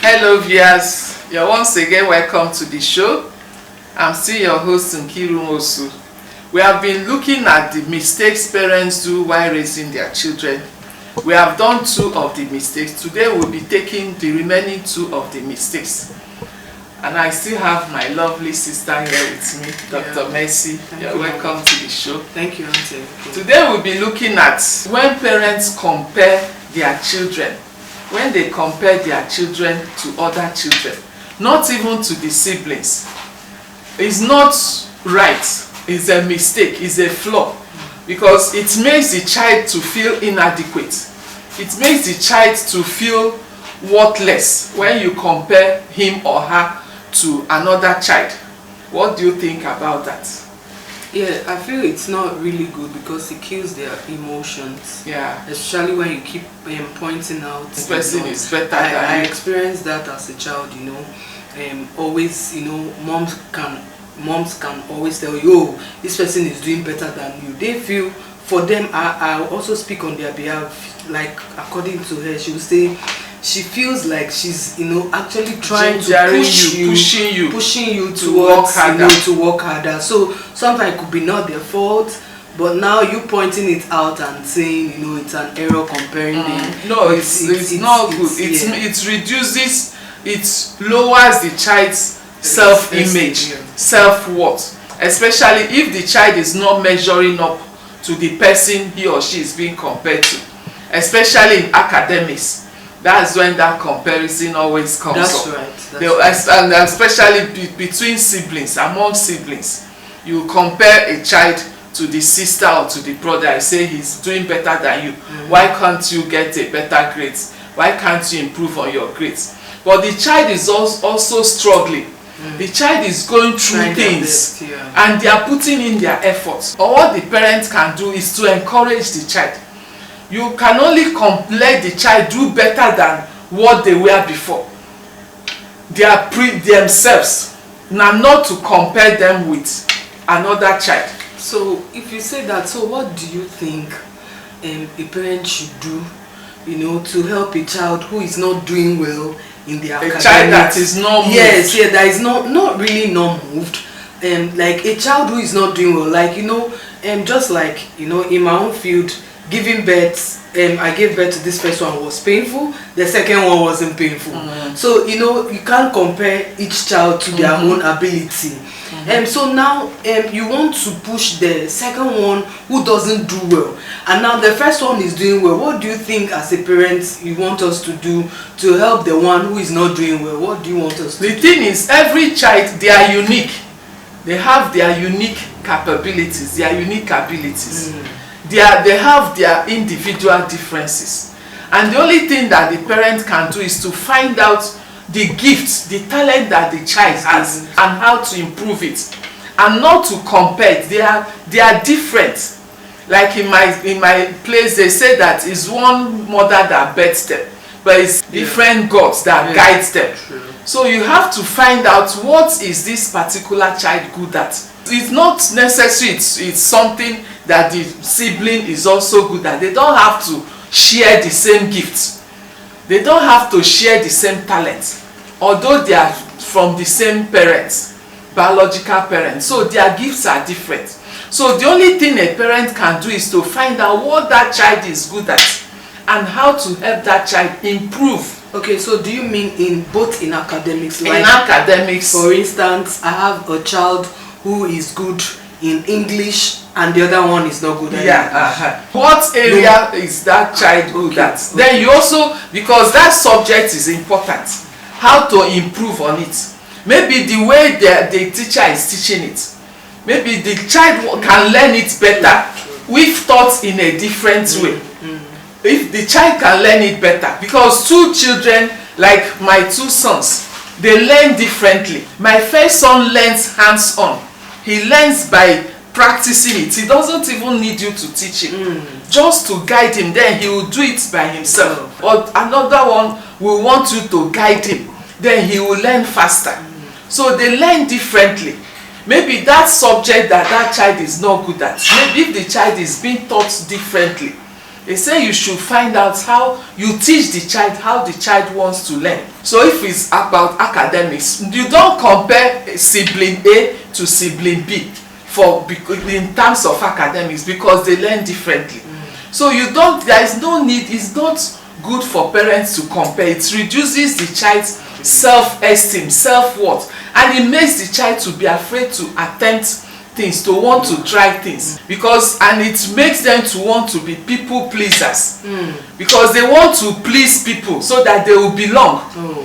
Hello viewers, you're once again welcome to the show. I'm still your host Nkeiru Nwosu. We have been looking at the mistakes parents do while raising their children. We have done 2 of the mistakes. Today we'll be taking the remaining 2 of the mistakes. And I still have my lovely sister here with me, Dr. Mercy. You're welcome to the show. Thank you, Auntie. Today we'll be looking at when parents compare their children. When they compare their children to other children, not even to the siblings. It's not right. It's a mistake. It's a flaw. Because it makes the child to feel inadequate. It makes the child to feel worthless when you compare him or her to another child. What do you think about that? Yeah, I feel it's not really good because it kills their emotions. Yeah. Especially when you keep pointing out. This person is better than you. I experienced that as a child, always, moms can always tell you, oh, this person is doing better than you. They feel, for them, I also speak on their behalf, like according to her, she will say, she feels like she's actually trying to pushing you towards to work harder. So sometimes it could be not their fault, but now you pointing it out and saying it's an error comparing them. No, it's not good. It reduces, it lowers the child's self-image, self-worth, especially if the child is not measuring up to the person he or she is being compared to, especially in academics. That's when that comparison always comes up. That's right. And especially between siblings, among siblings, you compare a child to the sister or to the brother. I say he's doing better than you. Why can't you get a better grade? Why can't you improve on your grades? But the child is also struggling. The child is going through things, and they are putting in their efforts. Or what the parents can do is to encourage the child. You can only let the child do better than what they were before. They are themselves. Now, not to compare them with another child. So, if you say that, so what do you think a parent should do, to help a child who is not doing well in their academics? A child that is not moved. Yes, yeah, that is not really not moved. Like a child who is not doing well, like just like in my own field. Giving birth, I gave birth to this first one was painful, the second one wasn't painful. So you can't compare each child to their own ability. So now you want to push the second one who doesn't do well, and now the first one is doing well. What do you think as a parent you want us to do to help the one who is not doing well? What do you want us to do? The thing is, every child, they are unique. They have their unique capabilities, their unique abilities. They have their individual differences, and the only thing that the parent can do is to find out the gifts, the talent that the child has, and how to improve it, and not to compare. They are different. Like in my place, they say that it's one mother that births them, but it's different gods that guides them. So you have to find out what is this particular child good at. It's not necessary it's something that the sibling is also good at. They don't have to share the same gifts. They don't have to share the same talents, although they are from the same parents, biological parents. So their gifts are different. So the only thing a parent can do is to find out what that child is good at and how to help that child improve. Okay, so do you mean in academics? Like, in academics. For instance, I have a child who is good in English and the other one is not good at English. What area is that child good at? Then you also, because that subject is important, how to improve on it. Maybe the way the teacher is teaching it, maybe the child can learn it better if taught in a different way. If the child can learn it better, because 2 children, like my 2 sons, they learn differently. My first son learns hands-on. He learns by practicing it. He doesn't even need you to teach him. Just to guide him, then he will do it by himself. Or another one will want you to guide him, then he will learn faster. So they learn differently. Maybe that subject that child is not good at, maybe if the child is being taught differently, They say you should find out how you teach the child how the child wants to learn. So if it's about academics, you don't compare sibling A to sibling B in terms of academics, because they learn differently. So there is no need. It's not good for parents to compare. It reduces the child's self-esteem, self-worth, and it makes the child to be afraid to attempt things, to want to try things, and it makes them to want to be people pleasers, because they want to please people so that they will belong.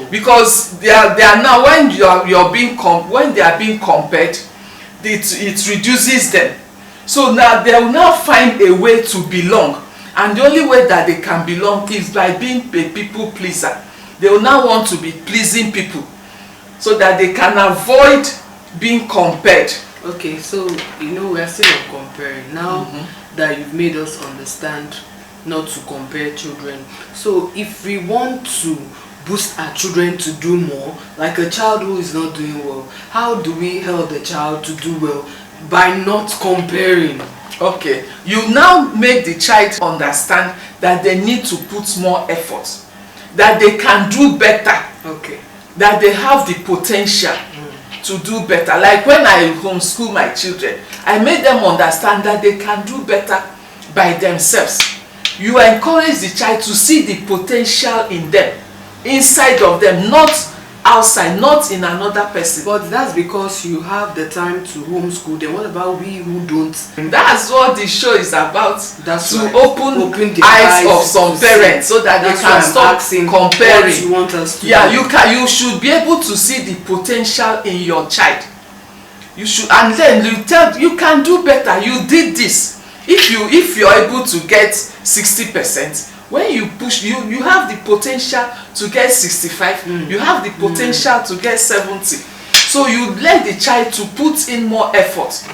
Because they are now, when when they are being compared, it reduces them. So now they will now find a way to belong, and the only way that they can belong is by being a people pleaser. They will now want to be pleasing people so that they can avoid being compared. Okay, so we're still on comparing now. That you've made us understand not to compare children. So if we want to boost our children to do more, like a child who is not doing well, how do we help the child to do well? By not comparing. Okay, you now make the child understand that they need to put more effort, that they can do better. Okay, that they have the potential to do better. Like when I homeschool my children, I made them understand that they can do better by themselves. You encourage the child to see the potential in them, inside of them, not outside, not in another person. But that's because you have the time to homeschool them. What about we who don't? That's what the show is about. That's to right. open the eyes of some parents, so that they can stop comparing. What you want us to do. You should be able to see the potential in your child. You should, and then you can do better. You did this. If you're able to get 60%, when you push, you have the potential to get 65. You have the potential to get 70. So you let the child to put in more effort,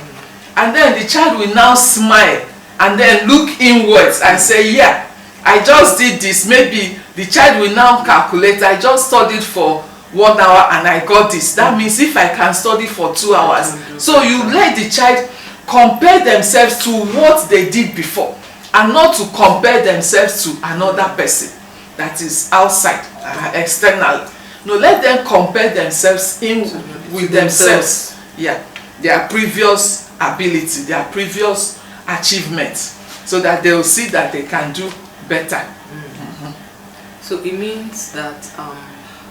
and then the child will now smile and then look inwards and say, yeah, I just did this. Maybe the child will now calculate, I just studied for 1 hour and I got this. That means if I can study for 2 hours. So you let the child compare themselves to what they did before, and not to compare themselves to another person that is outside, external. No, let them compare themselves with themselves. Yeah, their previous ability, their previous achievements, so that they will see that they can do better. So it means that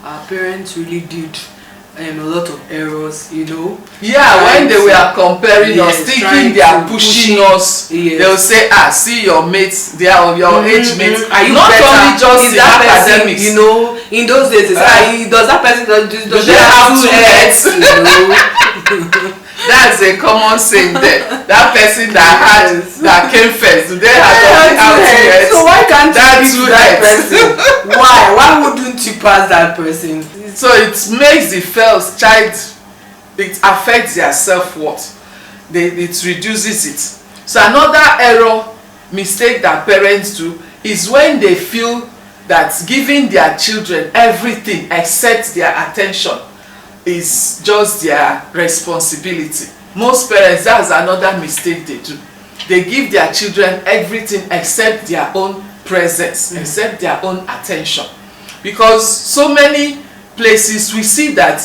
our parents really did a lot of errors, Yeah, when they were comparing us, thinking they are pushing us, they'll say, see your mates, they are your age mates. Are you not better? Only just in academics. In those days, does that person does they have 2 heads? That's a common saying there. That person that came first, do they have 2 heads? So why can't you beat that person? Why wouldn't you pass that person? So it makes the first child, it affects their self-worth. It reduces it. So another mistake that parents do is when they feel that giving their children everything except their attention is just their responsibility. Most parents, that's another mistake they do. They give their children everything except their own presence, except their own attention. Because so many places we see that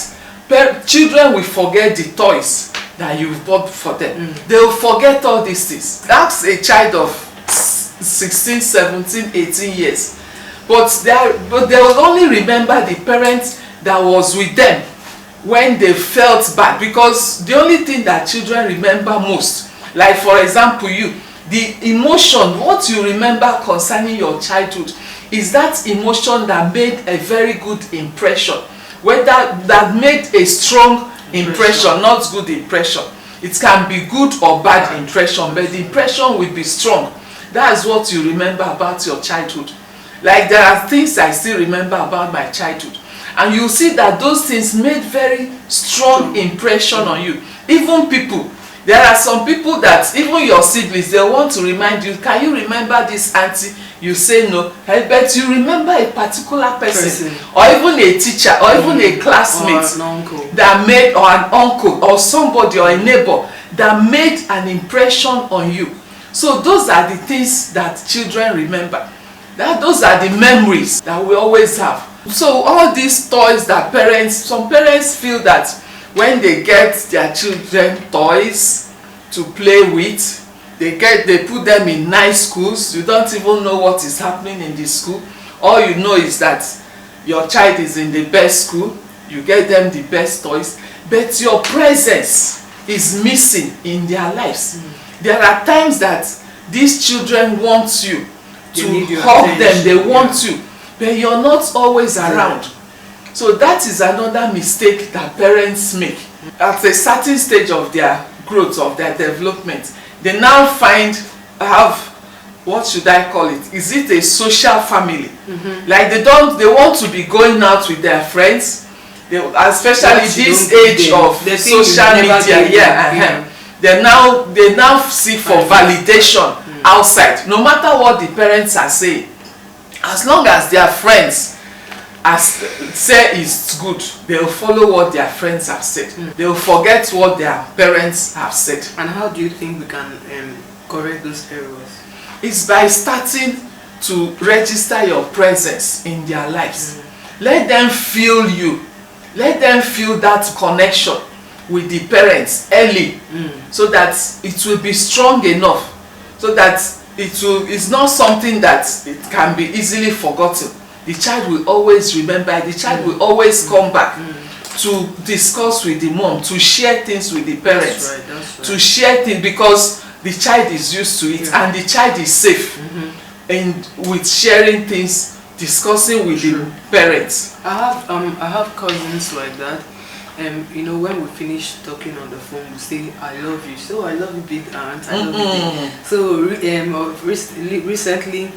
children will forget the toys that you've bought for them. They will forget all these things. That's a child of 16, 17, 18 years. But they will only remember the parent that was with them when they felt bad. Because the only thing that children remember most, like for example the emotion, what you remember concerning your childhood is that emotion that made a very good impression, whether that made a strong impression, not good impression. It can be good or bad impression, but the impression will be strong. That's what you remember about your childhood. Like there are things I still remember about my childhood, and you see that those things made very strong impression on you. Even people, there are some people that even your siblings, they want to remind you, can you remember this auntie? You say no, but you remember a particular person. Or even a teacher, or even a classmate, or an uncle that made, or an uncle, or somebody, or a neighbor that made an impression on you. So those are the things that children remember. Those are the memories that we always have. So all these toys that some parents feel that when they get their children toys to play with, they put them in nice schools. You don't even know what is happening in the school. All you know is that your child is in the best school, you get them the best toys, but your presence is missing in their lives. There are times that these children want you to hug them, they want you, but you're not always around. So that is another mistake that parents make. At a certain stage of their growth, of their development, they now what should I call it? Is it a social family? Like they want to be going out with their friends, especially this age of social media. They now seek for validation outside. No matter what the parents are saying, as long as their friends say it's good, they'll follow what their friends have said. They'll forget what their parents have said. And how do you think we can correct those errors? It's by starting to register your presence in their lives. Let them feel you. Let them feel that connection with the parents early, so that it will be strong enough, so that it's not something that it can be easily forgotten. The child will always remember, the child will always come back to discuss with the mom, to share things with the parents. That's right. To share things, because the child is used to it, and the child is safe with sharing things, discussing with the parents. I have cousins like that. You know, when we finish talking on the phone, we say, I love you. So I love you, big aunt. I love you, big. So recently,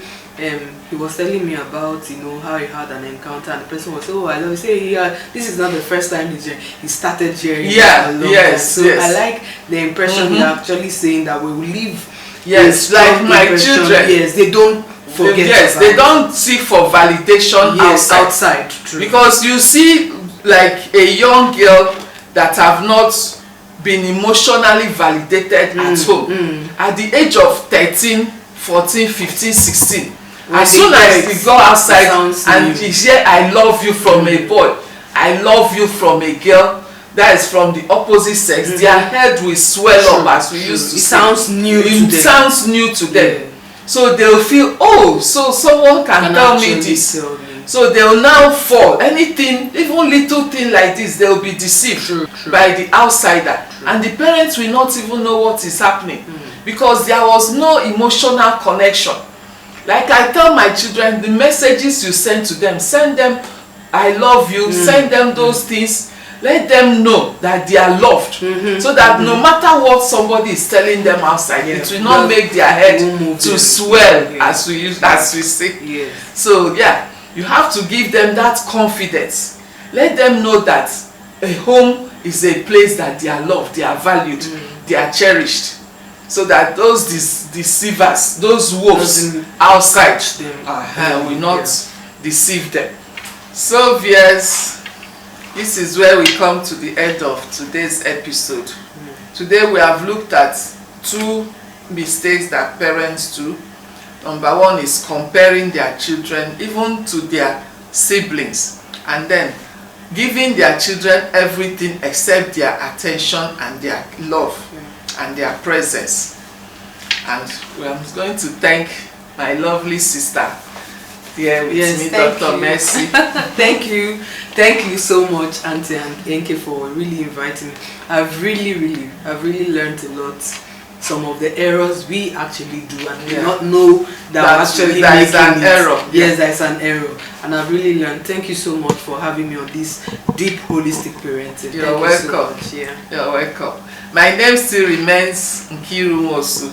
he was telling me about, you know, how he had an encounter, and the person was, oh, I love you. Say, yeah, this is not the first time he started hearing. So I like the impression you're actually saying, that we will leave. Yes, like my children. Yes, they don't forget. Yes, they don't seek for validation outside. True. Because you see, like a young girl that have not been emotionally validated at home, at the age of 13, 14, 15, 16, as soon as they go outside and you hear I love you from a boy, I love you from a girl that is from the opposite sex, their head will swell up, as we used to say. It sounds new to them. So they'll feel, oh, so someone can tell me this. So they'll now fall. Anything, even little thing like this, they'll be deceived by the outsider. And the parents will not even know what is happening, because there was no emotional connection. Like I tell my children, the messages you send to them, send them I love you, send them those things. Let them know that they are loved, so that no matter what somebody is telling them outside, it will not make their head to swell, as we say. So yeah, you have to give them that confidence. Let them know that a home is a place that they are loved, they are valued, they are cherished, so that those deceivers, those wolves outside will not deceive them. So viewers, this is where we come to the end of today's episode. Today we have looked at 2 mistakes that parents do. Number 1 is comparing their children even to their siblings, and then giving their children everything except their attention and their love and their presence. And I'm going to thank my lovely sister here with me, Dr. Mercy. Thank you so much, Auntie and Enke, for really inviting me. I've really learned a lot. Some of the errors we actually do, and we do not know that actually there is an error. Yes, there is an error, and I've really learned. Thank you so much for having me on this deep holistic parenting. You're welcome. You're welcome. My name still remains Nkeiru Nwosu.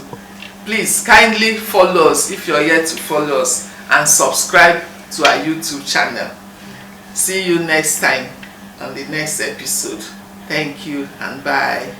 Please kindly follow us if you're yet to follow us, and subscribe to our YouTube channel. See you next time on the next episode. Thank you and bye.